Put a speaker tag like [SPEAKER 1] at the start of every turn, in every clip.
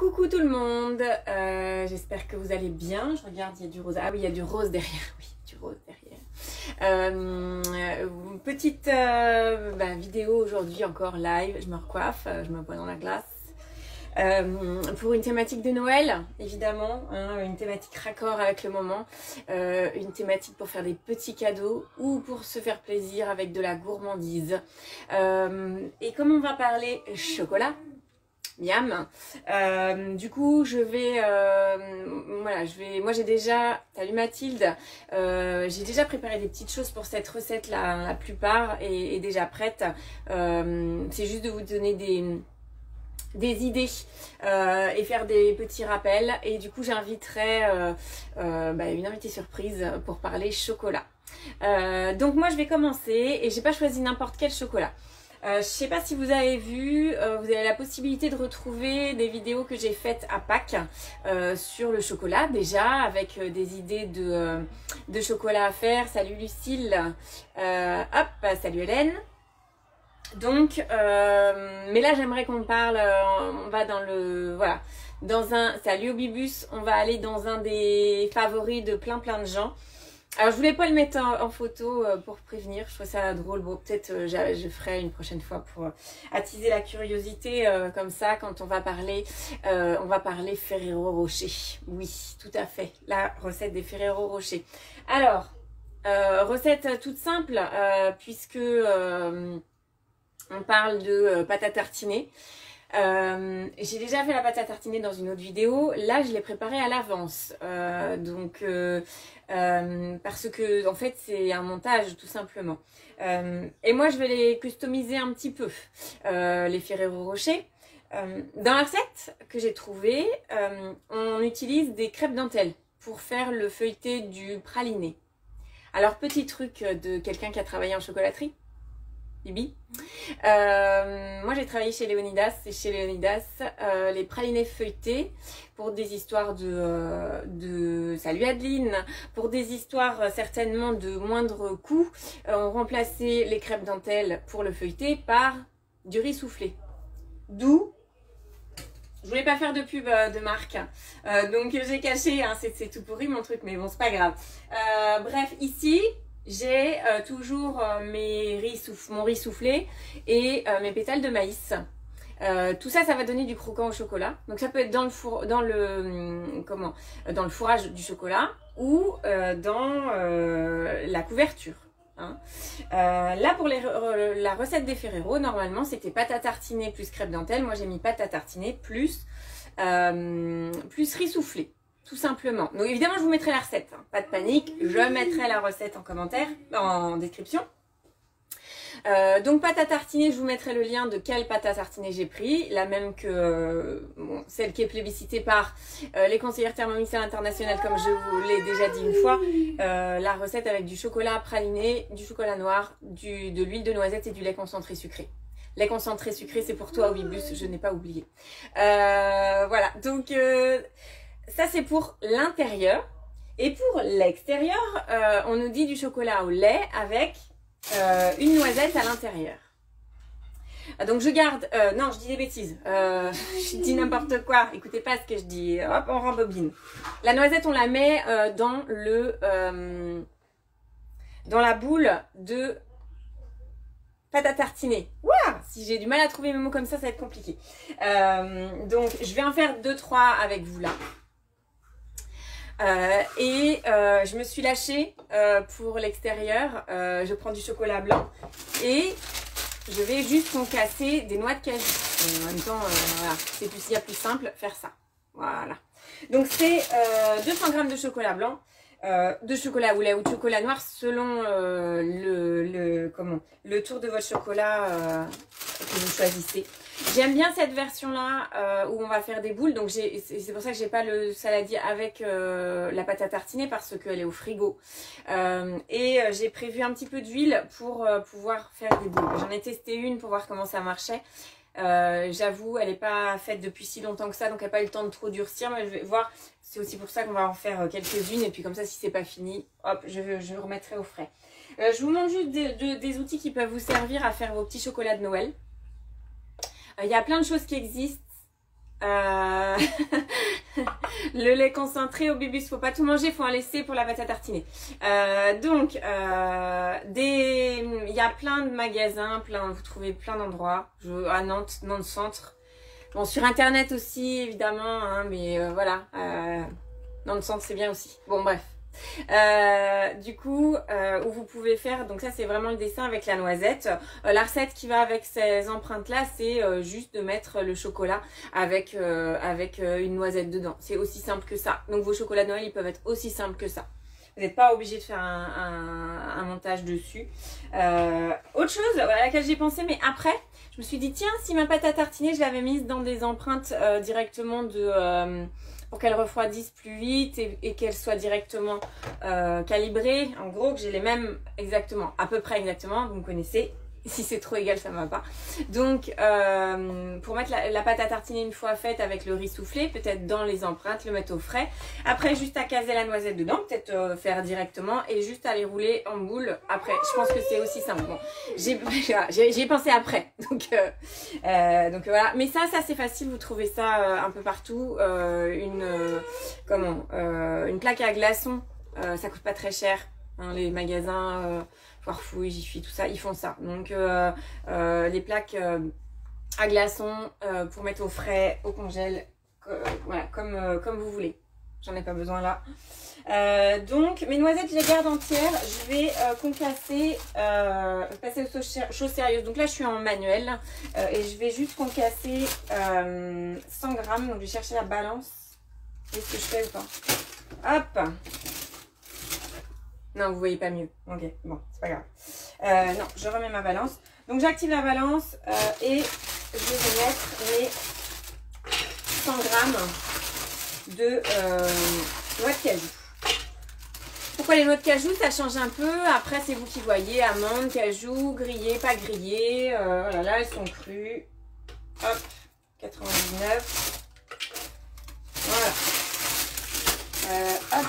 [SPEAKER 1] Coucou tout le monde, j'espère que vous allez bien. Je regarde, il y a du rose. Ah oui, il y a du rose derrière. Oui, du rose derrière. Petite vidéo aujourd'hui encore live. Je me recoiffe, je me vois dans la glace. Pour une thématique de Noël, évidemment, hein, une thématique raccord avec le moment, une thématique pour faire des petits cadeaux ou pour se faire plaisir avec de la gourmandise. Et comme on va parler chocolat, miam, du coup moi j'ai déjà, salut Mathilde, j'ai déjà préparé des petites choses pour cette recette là, la plupart est déjà prête. C'est juste de vous donner des idées et faire des petits rappels, et du coup j'inviterai une invitée surprise pour parler chocolat. Donc moi je vais commencer, et j'ai pas choisi n'importe quel chocolat. Je sais pas si vous avez vu, vous avez la possibilité de retrouver des vidéos que j'ai faites à Pâques sur le chocolat, déjà avec des idées de chocolat à faire. Salut Lucille, salut Hélène. Donc, mais là j'aimerais qu'on parle, on va dans le, voilà, dans un, salut Obibus, on va aller dans un des favoris de plein de gens. Alors je voulais pas le mettre en photo pour prévenir, je trouve ça drôle. Bon, peut-être je ferai une prochaine fois pour attiser la curiosité, comme ça quand on va parler Ferrero Rocher. Oui, tout à fait, la recette des Ferrero Rocher. Alors, recette toute simple, puisque on parle de pâte à tartiner. J'ai déjà fait la pâte à tartiner dans une autre vidéo. Là je l'ai préparée à l'avance, parce que en fait c'est un montage tout simplement, et moi je vais les customiser un petit peu, les Ferrero Rocher. Dans la recette que j'ai trouvée, on utilise des crêpes dentelles pour faire le feuilleté du praliné. Alors petit truc de quelqu'un qui a travaillé en chocolaterie, Bibi. Moi j'ai travaillé chez Léonidas, et chez Léonidas les pralinés feuilletés, pour des histoires de salut Adeline, pour des histoires certainement de moindre coût, on remplaçait les crêpes dentelles pour le feuilleté par du riz soufflé. D'où je voulais pas faire de pub de marque, donc j'ai caché, hein, c'est tout pourri mon truc, mais bon c'est pas grave. Bref, ici j'ai toujours mon riz soufflé et mes pétales de maïs. Tout ça, ça va donner du croquant au chocolat. Donc ça peut être dans le fourrage du chocolat ou dans la couverture. Hein. Là pour la recette des Ferrero, normalement c'était pâte à tartiner plus crêpe dentelle. Moi j'ai mis pâte à tartiner plus riz soufflé. Tout simplement. Donc évidemment je vous mettrai la recette, hein. Pas de panique, je mettrai la recette en commentaire, en description. Donc pâte à tartiner, je vous mettrai le lien de quelle pâte à tartiner j'ai pris, la même que celle qui est plébiscitée par les conseillères Thermomix à l'international, comme je vous l'ai déjà dit une fois, la recette avec du chocolat praliné, du chocolat noir, de l'huile de noisette et du lait concentré sucré. Lait concentré sucré, c'est pour toi Wibus, je n'ai pas oublié. Voilà, donc ça c'est pour l'intérieur. Et pour l'extérieur, on nous dit du chocolat au lait avec une noisette à l'intérieur. Donc je garde, non je dis des bêtises, je dis n'importe quoi, écoutez pas ce que je dis, hop on rembobine. La noisette on la met dans la boule de pâte à tartiner. Ouah, si j'ai du mal à trouver mes mots comme ça va être compliqué. Donc je vais en faire 2-3 avec vous là. Je me suis lâchée pour l'extérieur. Je prends du chocolat blanc et je vais juste concasser des noix de cajou. En même temps, voilà, c'est plus simple faire ça. Voilà. Donc c'est 200 g de chocolat blanc, de chocolat au lait ou de chocolat noir selon le tour de votre chocolat que vous choisissez. J'aime bien cette version là où on va faire des boules, donc c'est pour ça que j'ai pas le saladier avec la pâte à tartiner, parce qu'elle est au frigo, et j'ai prévu un petit peu d'huile pour pouvoir faire des boules. J'en ai testé une pour voir comment ça marchait. J'avoue elle n'est pas faite depuis si longtemps que ça, donc elle n'a pas eu le temps de trop durcir, mais je vais voir. C'est aussi pour ça qu'on va en faire quelques-unes, et puis comme ça si c'est pas fini, hop, je remettrai au frais. Je vous montre juste des outils qui peuvent vous servir à faire vos petits chocolats de Noël. Il y a plein de choses qui existent. Le lait concentré au bibus, faut pas tout manger, faut en laisser pour la pâte à tartiner. Il y a plein de magasins, vous trouvez plein d'endroits. À Nantes, Nantes Centre. Bon, sur internet aussi, évidemment, hein, mais voilà. Nantes Centre, c'est bien aussi. Bon, bref. Où vous pouvez faire, donc ça c'est vraiment le dessin avec la noisette. La recette qui va avec ces empreintes là, c'est juste de mettre le chocolat avec une noisette dedans. C'est aussi simple que ça. Donc vos chocolats de Noël, ils peuvent être aussi simples que ça. Vous n'êtes pas obligé de faire un montage dessus. Autre chose à laquelle j'ai pensé, mais après je me suis dit tiens, si ma pâte à tartiner je l'avais mise dans des empreintes directement pour qu'elle refroidisse plus vite et qu'elle soit directement calibrée. En gros, que j'ai les mêmes exactement, à peu près exactement, vous me connaissez. Si c'est trop égal, ça ne va pas. Donc, pour mettre la pâte à tartiner une fois faite avec le riz soufflé, peut-être dans les empreintes, le mettre au frais. Après, juste à caser la noisette dedans, peut-être faire directement et juste à les rouler en boule après. Je pense que c'est aussi simple. Bon, j'ai pensé après. Donc voilà. Mais ça c'est facile. Vous trouvez ça un peu partout. Une plaque à glaçons, ça coûte pas très cher. Hein, les magasins... Farfouille, Jiffy, tout ça, ils font ça. Donc les plaques à glaçons pour mettre au frais, au congèle, voilà, comme vous voulez. J'en ai pas besoin là. Donc mes noisettes, je les garde entières. Je vais concasser, passer aux choses sérieuses. Donc là, je suis en manuel et je vais juste concasser 100 grammes. Donc je vais chercher la balance. Est-ce que je fais ou pas? Hop! Non, vous voyez pas mieux. Ok, bon, c'est pas grave. Non, je remets ma balance. Donc j'active la balance et je vais mettre les 100 grammes de noix de cajou. Pourquoi les noix de cajou? Ça change un peu. Après, c'est vous qui voyez. Amandes, cajou, grillées, pas grillées. Voilà, là, elles sont crues. Hop, 99. Voilà. Hop.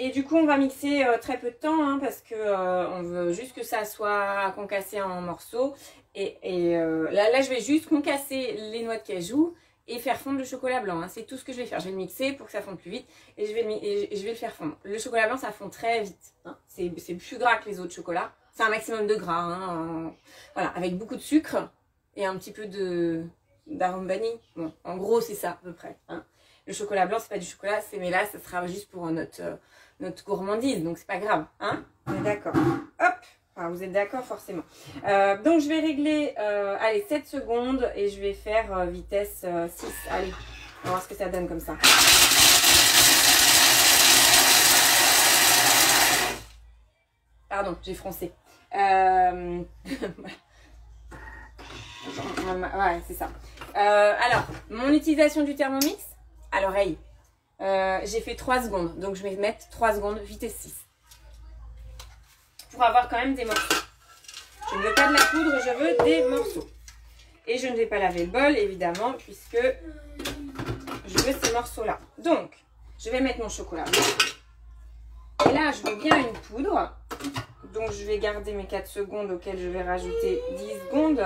[SPEAKER 1] Et du coup, on va mixer très peu de temps hein, parce que on veut juste que ça soit concassé en morceaux. Et là, je vais juste concasser les noix de cajou et faire fondre le chocolat blanc. Hein. C'est tout ce que je vais faire. Je vais le mixer pour que ça fonde plus vite et je vais le faire fondre. Le chocolat blanc, ça fond très vite. Hein. C'est plus gras que les autres chocolats. C'est un maximum de gras. Hein, voilà, avec beaucoup de sucre et un petit peu d'arôme vanille. Bon, en gros, c'est ça à peu près. Hein. Le chocolat blanc, c'est pas du chocolat, mais là, ça sera juste pour notre gourmandise, donc c'est pas grave, hein. On est d'accord. Hop, enfin, vous êtes d'accord forcément. Donc je vais régler, allez, 7 secondes et je vais faire vitesse 6. Allez, on va voir ce que ça donne comme ça. Pardon, j'ai froncé. Ouais, c'est ça. Alors, mon utilisation du Thermomix à l'oreille. J'ai fait 3 secondes, donc je vais mettre 3 secondes, vitesse 6. Pour avoir quand même des morceaux. Je ne veux pas de la poudre, je veux des morceaux. Et je ne vais pas laver le bol, évidemment, puisque je veux ces morceaux-là. Donc, je vais mettre mon chocolat blanc. Et là, je veux bien une poudre. Donc, je vais garder mes 4 secondes auxquelles je vais rajouter 10 secondes.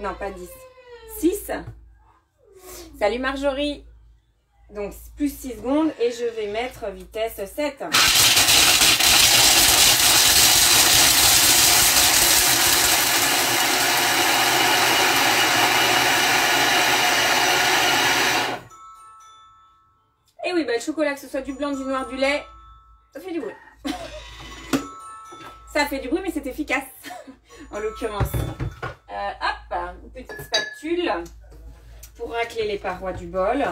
[SPEAKER 1] Non, pas 10. 6. Salut Marjorie. Donc, plus 6 secondes et je vais mettre vitesse 7. Et oui, bah, le chocolat, que ce soit du blanc, du noir, du lait, ça fait du bruit. Ça fait du bruit, mais c'est efficace, en l'occurrence. Hop, une petite spatule pour racler les parois du bol.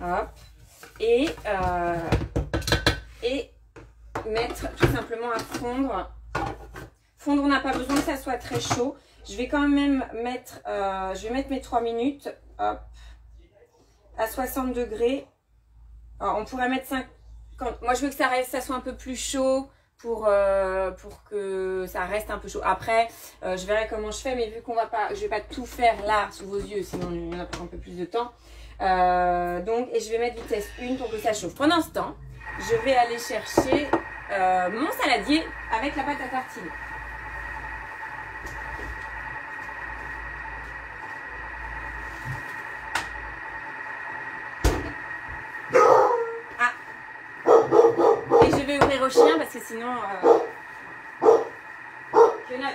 [SPEAKER 1] Hop. Et mettre tout simplement à fondre. Fondre, on n'a pas besoin que ça soit très chaud. Je vais quand même mettre, je vais mettre mes 3 minutes, hop, à 60 degrés. Alors, on pourrait mettre 50. Moi, je veux que ça soit un peu plus chaud pour que ça reste un peu chaud. Après, je verrai comment je fais, mais vu qu'on va pas, je vais pas tout faire là sous vos yeux, sinon on va prendre un peu plus de temps. Et je vais mettre vitesse 1 pour que ça chauffe. Pendant ce temps, je vais aller chercher mon saladier avec la pâte à tartiner. dire au chien parce que sinon... Que note.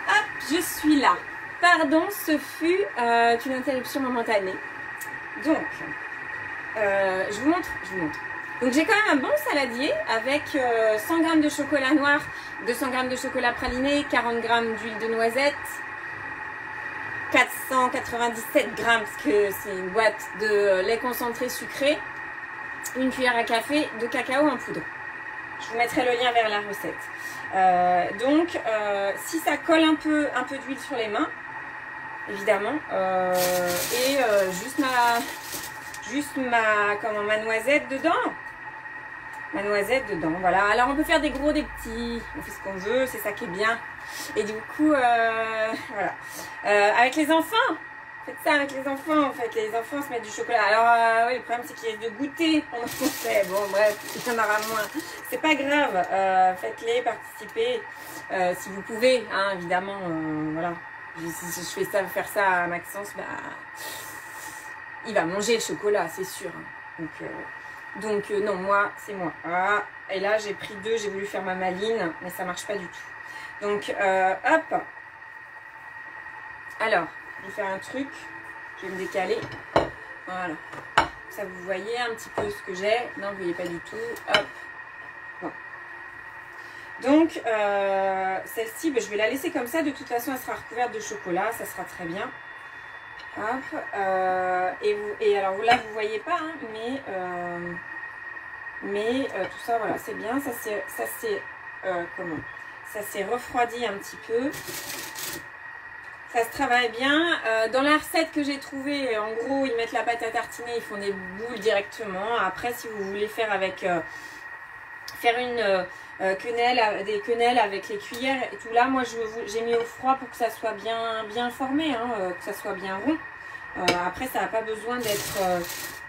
[SPEAKER 1] Hop, je suis là. Pardon, ce fut une interruption momentanée. Donc, je vous montre. Donc j'ai quand même un bon saladier avec 100 g de chocolat noir, 200 g de chocolat praliné, 40 g d'huile de noisette, 497 g parce que c'est une boîte de lait concentré sucré, une cuillère à café de cacao en poudre. Je vous mettrai le lien vers la recette. Donc si ça colle un peu d'huile sur les mains, évidemment, et juste ma noisette dedans. Ma noisette dedans, voilà. Alors on peut faire des gros, des petits, on fait ce qu'on veut, c'est ça qui est bien. Et du coup, voilà. Avec les enfants, faites ça avec les enfants, en fait. Les enfants se mettent du chocolat. Alors oui, le problème c'est qu'il y a de goûter pendant qu'on fait. Bon bref, il y en aura moins. C'est pas grave, faites-les, participez. Si vous pouvez, hein, évidemment, voilà. Si je fais ça, faire ça à Maxence, bah, il va manger le chocolat, c'est sûr. Hein. Donc non, moi, c'est moi. Ah, et là, j'ai pris 2, j'ai voulu faire ma maline, mais ça marche pas du tout. Donc, hop. Alors, je vais faire un truc. Je vais me décaler. Voilà. Ça, vous voyez un petit peu ce que j'ai. Non, vous voyez pas du tout. Hop. Bon. Donc, celle-ci, ben, je vais la laisser comme ça. De toute façon, elle sera recouverte de chocolat. Ça sera très bien. Hop. Et alors, là, vous voyez pas, hein, mais tout ça, voilà, c'est bien. Ça s'est refroidi un petit peu. Ça se travaille bien. Dans la recette que j'ai trouvée, en gros, ils mettent la pâte à tartiner, ils font des boules directement. Après, si vous voulez faire avec... faire une des quenelles avec les cuillères et tout, là, moi, j'ai mis au froid pour que ça soit bien formé, hein, que ça soit bien rond. Après, ça n'a pas besoin d'être...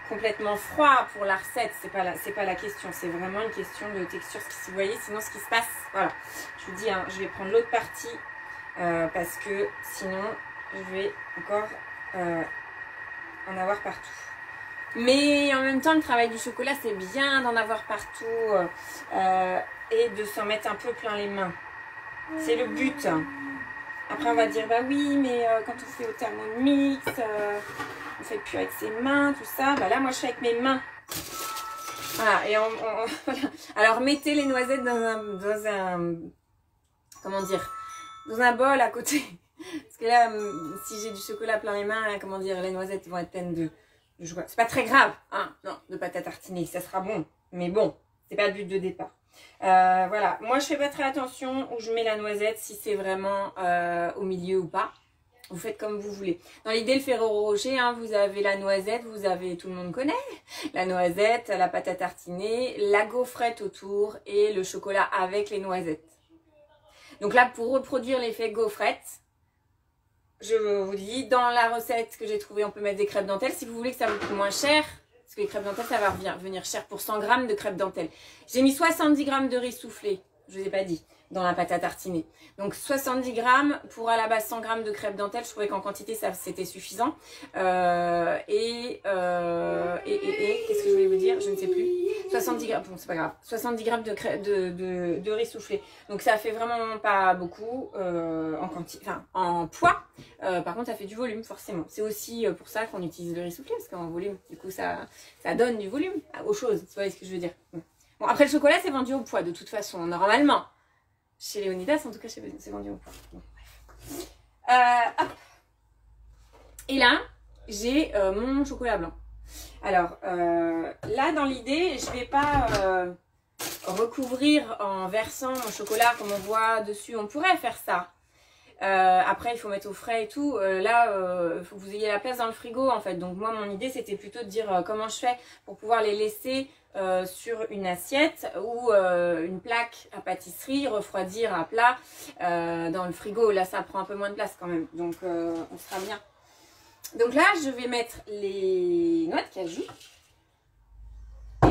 [SPEAKER 1] complètement froid pour la recette, c'est pas la question, c'est vraiment une question de texture, si vous voyez, sinon ce qui se passe, voilà, je vous dis, hein, je vais prendre l'autre partie, parce que sinon, je vais encore en avoir partout. Mais en même temps, le travail du chocolat, c'est bien d'en avoir partout, et de s'en mettre un peu plein les mains, c'est le but. Après, on va dire, bah oui, mais quand on fait au Thermomix, on fait plus avec ses mains, tout ça. Bah là, moi, je fais avec mes mains. Voilà, et voilà. Alors, mettez les noisettes dans un comment dire, dans un bol à côté. Parce que là, si j'ai du chocolat plein les mains, comment dire, les noisettes vont être pleines de chocolat. C'est pas très grave, hein, non, de pâte à tartiner, ça sera bon. Mais bon, c'est pas le but de départ. Voilà, moi je fais pas très attention où je mets la noisette, si c'est vraiment au milieu ou pas. Vous faites comme vous voulez. Dans l'idée, le Ferrero Rocher, hein, vous avez la noisette, vous avez, tout le monde connaît, la noisette, la pâte à tartiner, la gaufrette autour et le chocolat avec les noisettes. Donc là, pour reproduire l'effet gaufrette, je vous dis, dans la recette que j'ai trouvée, on peut mettre des crêpes dentelles. Si vous voulez que ça vous coûte moins cher, parce que les crêpes dentelles, ça va venir cher pour 100 g de crêpes dentelles. J'ai mis 70 g de riz soufflé, je ne vous ai pas dit, dans la pâte à tartiner. Donc 70 g pour à la base 100 g de crêpes dentelles. Je trouvais qu'en quantité, ça c'était suffisant. Qu'est-ce que je voulais vous dire? Je ne sais plus. 70 g, bon c'est pas grave. 70 g de riz soufflé. Donc ça fait vraiment pas beaucoup en quantité, enfin en poids. Par contre, ça fait du volume forcément. C'est aussi pour ça qu'on utilise le riz soufflé, parce qu'en volume, du coup, ça donne du volume aux choses. Vous voyez ce que je veux dire? Bon, après le chocolat, c'est vendu au poids de toute façon, normalement. Chez Léonidas, en tout cas, c'est vendu au poids. Bon, bref. Hop. Et là, j'ai mon chocolat blanc. Alors, là, dans l'idée, je vais pas recouvrir en versant mon chocolat comme on voit dessus. On pourrait faire ça. Après, il faut mettre au frais et tout. Là, il faut que vous ayez la place dans le frigo, en fait. Donc, moi, mon idée, c'était plutôt de dire comment je fais pour pouvoir les laisser sur une assiette ou une plaque à pâtisserie, refroidir à plat dans le frigo. Là, ça prend un peu moins de place quand même. Donc, on sera bien. Donc là, je vais mettre les noix de cajou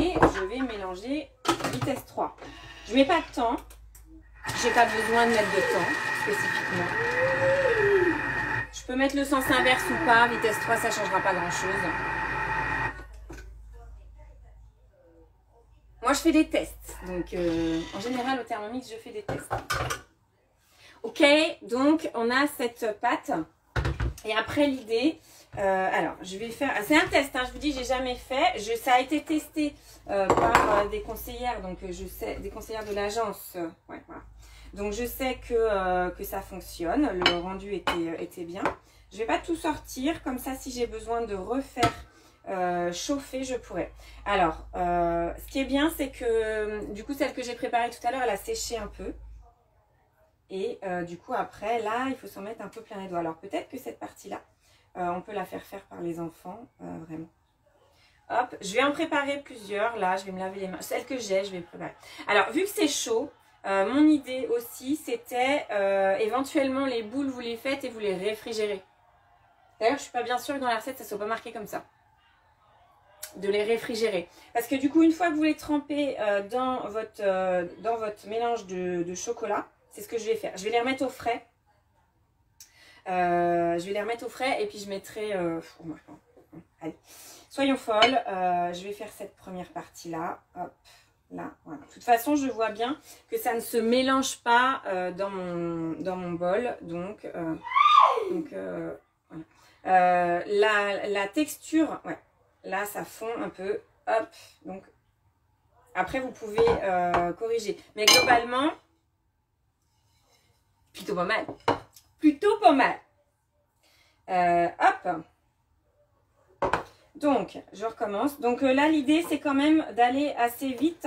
[SPEAKER 1] et je vais mélanger vitesse 3. Je mets pas de temps. J'ai pas besoin de mettre de temps. spécifiquement. Je peux mettre le sens inverse ou pas, vitesse 3, ça ne changera pas grand-chose. Moi, je fais des tests. Donc, en général, au Thermomix, je fais des tests. Ok, donc, on a cette pâte. Et après, l'idée... alors, je vais faire... c'est un test, hein, je vous dis, j'ai jamais fait. Ça a été testé par des conseillères. Donc, je sais... Des conseillères de l'agence. Ouais, voilà. Donc, je sais que ça fonctionne. Le rendu était bien. Je vais pas tout sortir. Comme ça, si j'ai besoin de refaire... chauffer, je pourrais. Alors, ce qui est bien, c'est que du coup, celle que j'ai préparée tout à l'heure, elle a séché un peu. Et du coup, après, là, il faut s'en mettre un peu plein les doigts. Alors, peut-être que cette partie-là, on peut la faire par les enfants, vraiment. Hop, je vais en préparer plusieurs. Là, je vais me laver les mains. Celle que j'ai, je vais préparer. Alors, vu que c'est chaud, mon idée aussi, c'était éventuellement les boules, vous les faites et vous les réfrigérez. D'ailleurs, je suis pas bien sûre que dans la recette, ça soit pas marqué comme ça. De les réfrigérer. Parce que du coup, une fois que vous les trempez dans votre mélange de chocolat, c'est ce que je vais faire. Je vais les remettre au frais. Et puis je mettrai... allez, soyons folles. Je vais faire cette première partie-là. Hop, là, voilà. De toute façon, je vois bien que ça ne se mélange pas dans mon bol. Donc voilà. La texture... Ouais. Là, ça fond un peu. Hop. Donc, après, vous pouvez corriger. Mais globalement, plutôt pas mal. Plutôt pas mal. Hop. Donc, je recommence. Donc là, l'idée, c'est quand même d'aller assez vite.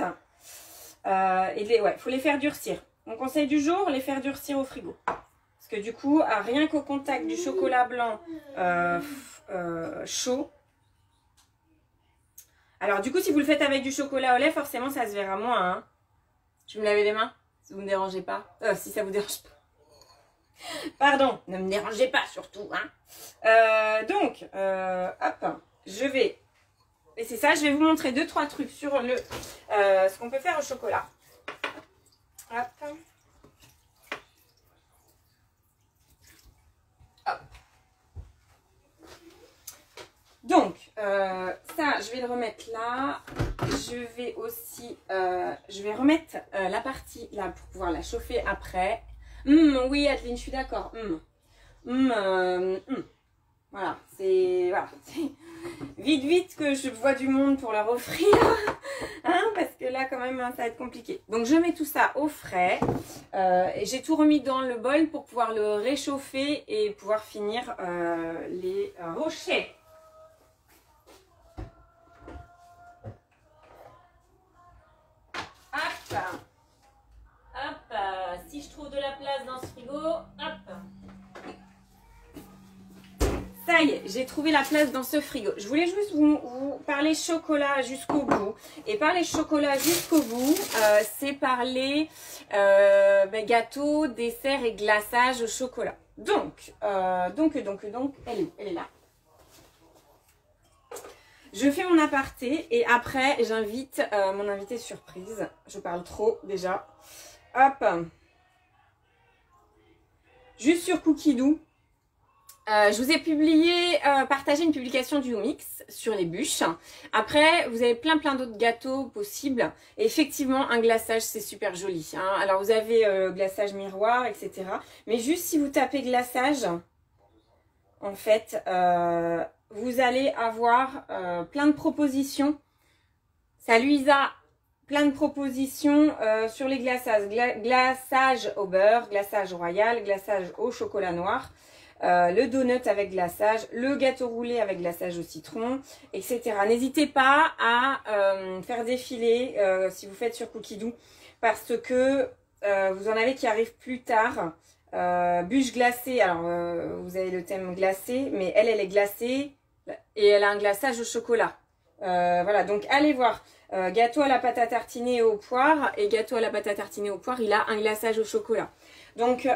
[SPEAKER 1] Ouais, faut les faire durcir. Mon conseil du jour, les faire durcir au frigo. Parce que du coup, rien qu'au contact du chocolat blanc chaud. Alors, du coup, si vous le faites avec du chocolat au lait, forcément, ça se verra moins. Hein. Je vais me laver les mains, si vous ne me dérangez pas. Si ça vous dérange pas. Pardon, ne me dérangez pas surtout. Hein. Donc, hop, je vais... Et c'est ça, je vais vous montrer 2-3 trucs sur ce qu'on peut faire au chocolat. Hop. Hop. Donc, ça, je vais le remettre là. Je vais aussi, je vais remettre la partie là pour pouvoir la chauffer après. Oui, Adeline, je suis d'accord. Voilà, c'est vite, vite que je vois du monde pour leur offrir. Hein, parce que là, quand même, ça va être compliqué. Donc, je mets tout ça au frais. Et j'ai tout remis dans le bol pour pouvoir le réchauffer et pouvoir finir les rochers. Hop, si je trouve de la place dans ce frigo, hop. Ça y est, j'ai trouvé la place dans ce frigo. Je voulais juste vous parler chocolat jusqu'au bout. Et parler chocolat jusqu'au bout, c'est parler gâteau, dessert et glaçage au chocolat. Donc, elle est là. Je fais mon aparté et après j'invite mon invité surprise. Je parle trop déjà. Hop. Juste sur Cookidoo. Je vous ai partagé une publication du Mix sur les bûches. Après, vous avez plein d'autres gâteaux possibles. Et effectivement, un glaçage, c'est super joli. Hein. Alors, vous avez glaçage miroir, etc. Mais juste si vous tapez glaçage, en fait... vous allez avoir plein de propositions. Salut Isa, plein de propositions sur les glaçages. Glaçage au beurre, glaçage royal, glaçage au chocolat noir, le donut avec glaçage, le gâteau roulé avec glaçage au citron, etc. N'hésitez pas à faire défiler si vous faites sur Cookidoo parce que vous en avez qui arrivent plus tard. Bûche glacée, alors vous avez le thème glacé, mais elle est glacée. Et elle a un glaçage au chocolat. Voilà, donc allez voir. Gâteau à la pâte à tartiner au poire. Et gâteau à la pâte à tartiner au poire, il a un glaçage au chocolat. Donc,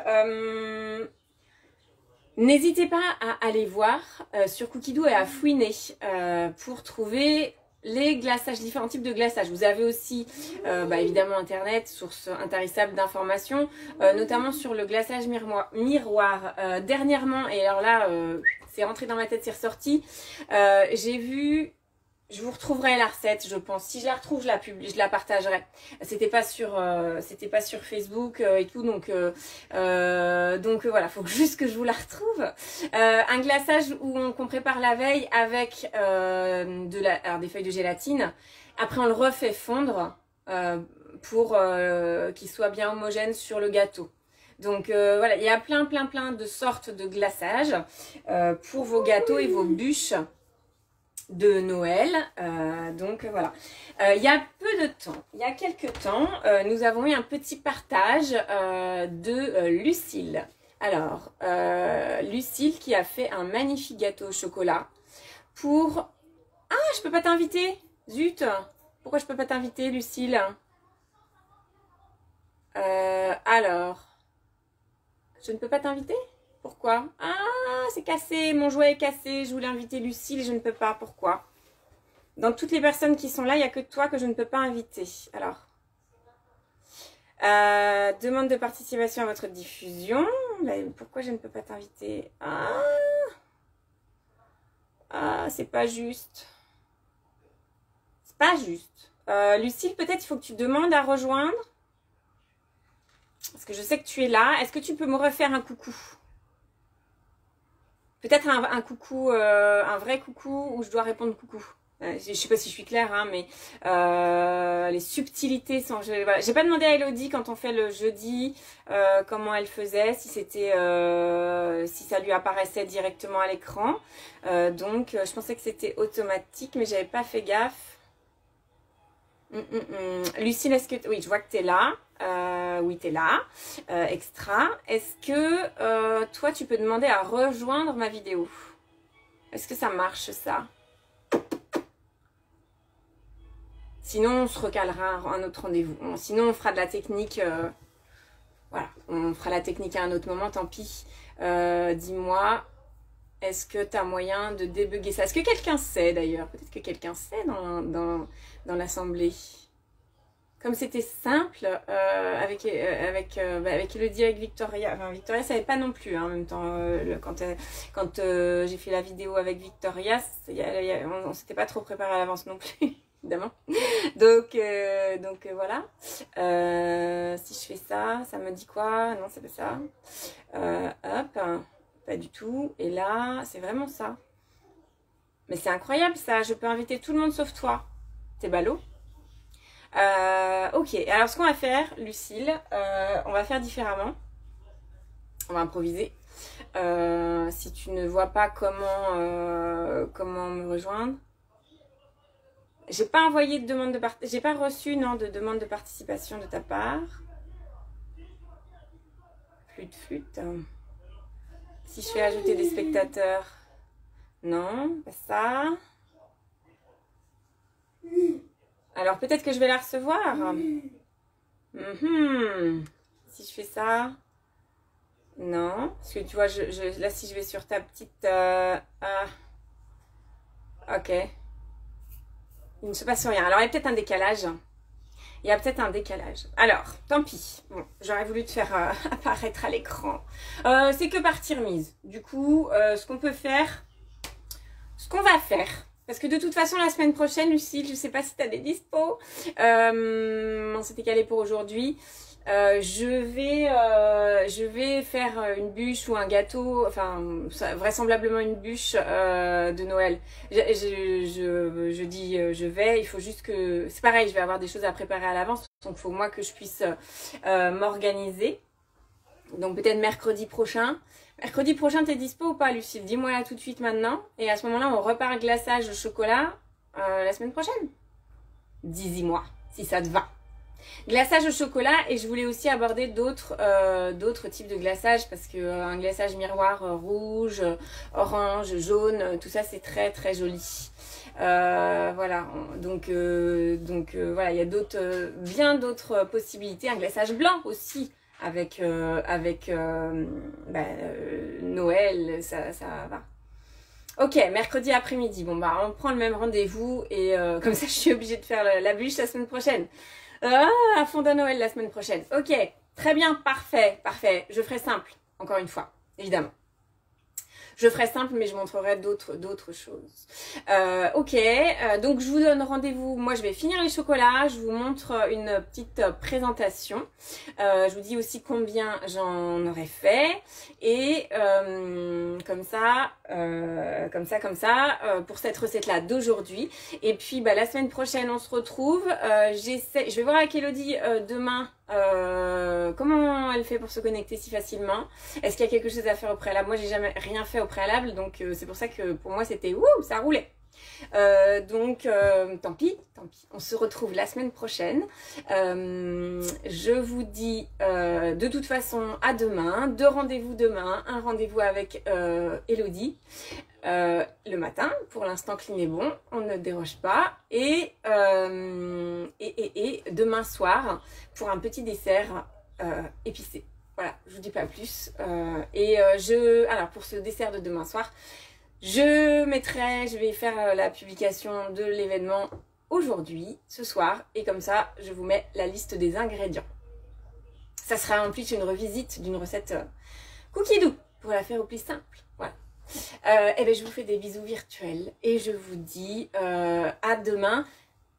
[SPEAKER 1] n'hésitez pas à aller voir sur Cookidoo et à fouiner pour trouver les glaçages, différents types de glaçage. Vous avez aussi évidemment internet, source intarissable d'informations, notamment sur le glaçage miroir. Dernièrement, et alors là c'est rentré dans ma tête, c'est ressorti, j'ai vu, je vous retrouverai la recette, je pense. Si je la retrouve, je la partagerai. C'était pas sur Facebook et tout, donc voilà, faut juste que je vous la retrouve. Un glaçage qu'on prépare la veille avec alors des feuilles de gélatine. Après, on le refait fondre pour qu'il soit bien homogène sur le gâteau. Donc voilà, il y a plein de sortes de glaçages pour vos gâteaux et vos bûches de Noël. Donc voilà, il y a peu de temps, il y a quelques temps, nous avons eu un petit partage de Lucille. Alors, Lucille qui a fait un magnifique gâteau au chocolat pour... Ah, je peux pas t'inviter. Zut, pourquoi je peux pas t'inviter, Lucille? Alors, je ne peux pas t'inviter? Pourquoi? Ah, c'est cassé, mon jouet est cassé, je voulais inviter Lucille et je ne peux pas, pourquoi? Dans toutes les personnes qui sont là, il n'y a que toi que je ne peux pas inviter. Alors, demande de participation à votre diffusion. Mais pourquoi je ne peux pas t'inviter? C'est pas juste. C'est pas juste. Lucille, peut-être il faut que tu demandes à rejoindre. Parce que je sais que tu es là. Est-ce que tu peux me refaire un coucou? Peut-être un coucou, un vrai coucou où je dois répondre coucou. Je sais pas si je suis claire, hein, mais les subtilités sont... Voilà. J'ai pas demandé à Elodie quand on fait le jeudi comment elle faisait, si c'était, si ça lui apparaissait directement à l'écran. Donc je pensais que c'était automatique, mais j'avais pas fait gaffe. Lucille, est-ce que... Oui, je vois que tu es là. Oui, tu es là. Extra. Est-ce que toi, tu peux demander à rejoindre ma vidéo? Est-ce que ça marche, ça? Sinon, on se recalera un autre rendez-vous. Sinon, on fera de la technique. Voilà, on fera la technique à un autre moment, tant pis. Dis-moi, est-ce que tu as moyen de débugger ça? Est-ce que quelqu'un sait, d'ailleurs? Peut-être que quelqu'un sait dans l'assemblée. Comme c'était simple, avec Elodie, avec Victoria. Enfin, Victoria ne savait pas non plus, hein, en même temps. Quand j'ai fait la vidéo avec Victoria, on ne s'était pas trop préparé à l'avance non plus, évidemment. Donc voilà. Si je fais ça, ça me dit quoi? Non, c'est pas ça. Hop, pas du tout. Et là, c'est vraiment ça. Mais c'est incroyable ça. Je peux inviter tout le monde sauf toi. T'es ballot. Ok, alors ce qu'on va faire, Lucille, on va faire différemment. On va improviser. Si tu ne vois pas comment me rejoindre. J'ai pas envoyé de demande de j'ai pas reçu de demande de participation de ta part. Flûte. Si je fais ajouter des spectateurs. Non, pas ça. Alors peut-être que je vais la recevoir. Si je fais ça. Non. Parce que tu vois, là si je vais sur ta petite... ok. Il ne se passe rien. Alors il y a peut-être un décalage. Alors, tant pis. Bon, j'aurais voulu te faire apparaître à l'écran. C'est que partie remise. Du coup, ce qu'on va faire... Parce que de toute façon, la semaine prochaine, Lucille, je ne sais pas si tu as des dispos. On s'était calé pour aujourd'hui. Je vais faire une bûche ou un gâteau, enfin vraisemblablement une bûche de Noël. Je dis je vais, il faut juste que... C'est pareil, je vais avoir des choses à préparer à l'avance, donc il faut moi que je puisse m'organiser. Donc peut-être mercredi prochain. Mercredi prochain, t'es dispo ou pas, Lucille? Dis-moi là tout de suite maintenant. Et à ce moment-là, on repart glaçage au chocolat la semaine prochaine. Dis-moi si ça te va. Glaçage au chocolat, et je voulais aussi aborder d'autres types de glaçage, parce que un glaçage miroir rouge, orange, jaune, tout ça c'est très très joli. Voilà, donc voilà, il y a bien d'autres possibilités. Un glaçage blanc aussi avec Noël, ça va. Ok, mercredi après-midi. Bon bah on prend le même rendez-vous et comme ça je suis obligée de faire la bûche la semaine prochaine. À fond de Noël la semaine prochaine. Ok, très bien, parfait, parfait. Je ferai simple, encore une fois, évidemment. Je ferai simple, mais je montrerai d'autres choses. Ok, donc je vous donne rendez-vous. Moi, je vais finir les chocolats. Je vous montre une petite présentation. Je vous dis aussi combien j'en aurais fait. Et comme ça, pour cette recette-là d'aujourd'hui. Et puis, bah, la semaine prochaine, on se retrouve. Je vais voir avec Elodie demain. Comment elle fait pour se connecter si facilement? Est-ce qu'il y a quelque chose à faire au préalable? Moi j'ai jamais rien fait au préalable, donc c'est pour ça que pour moi c'était ouh, ça roulait. Tant pis, on se retrouve la semaine prochaine. Je vous dis de toute façon à demain, 2 rendez-vous demain, un rendez-vous avec Elodie le matin, pour l'instant clean est bon, on ne déroge pas, et demain soir pour un petit dessert épicé. Voilà, je vous dis pas plus. Alors pour ce dessert de demain soir, je vais faire la publication de l'événement aujourd'hui, ce soir, et comme ça, je vous mets la liste des ingrédients. Ça sera en plus une revisite d'une recette cookie doux, pour la faire au plus simple. Voilà. Et ben je vous fais des bisous virtuels et je vous dis à demain.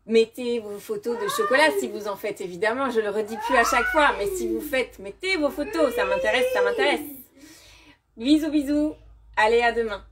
[SPEAKER 1] Mettez vos photos de chocolat si vous en faites, évidemment, je le redis plus à chaque fois, mais si vous faites, mettez vos photos, ça m'intéresse, ça m'intéresse. Bisous, bisous, allez à demain.